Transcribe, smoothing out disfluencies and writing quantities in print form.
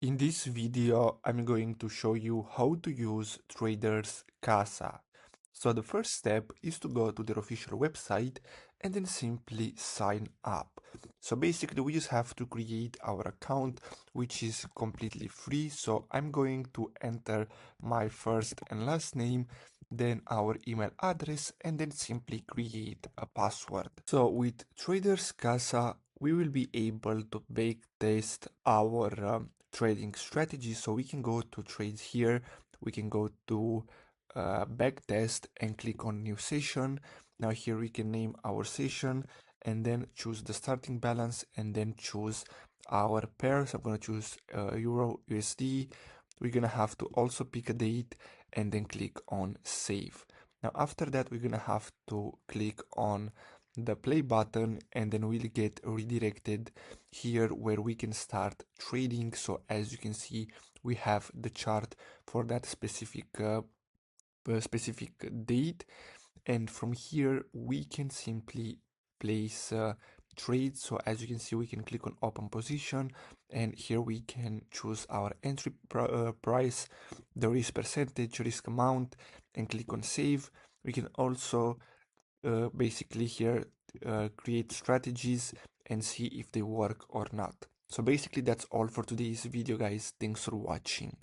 In this video, I'm going to show you how to use Traders Casa. So the first step is to go to their official website and then simply sign up. So basically we just have to create our account, which is completely free. So I'm going to enter my first and last name, then our email address, and then simply create a password. So with Traders Casa, we will be able to back test our trading strategy. So we can go to trades here, we can go to back test and click on new session. Now here we can name our session and then choose the starting balance and then choose our pairs. I'm going to choose Euro USD. We're going to have to also pick a date and then click on save. Now after that we're going to have to click on the play button and then we'll get redirected here where we can start trading. So as you can see, we have the chart for that specific date, and from here we can simply place trades. So as you can see, we can click on open position and here we can choose our entry price, the risk percentage, risk amount, and click on save. We can also basically here create strategies and see if they work or not. So basically that's all for today's video, guys. Thanks for watching.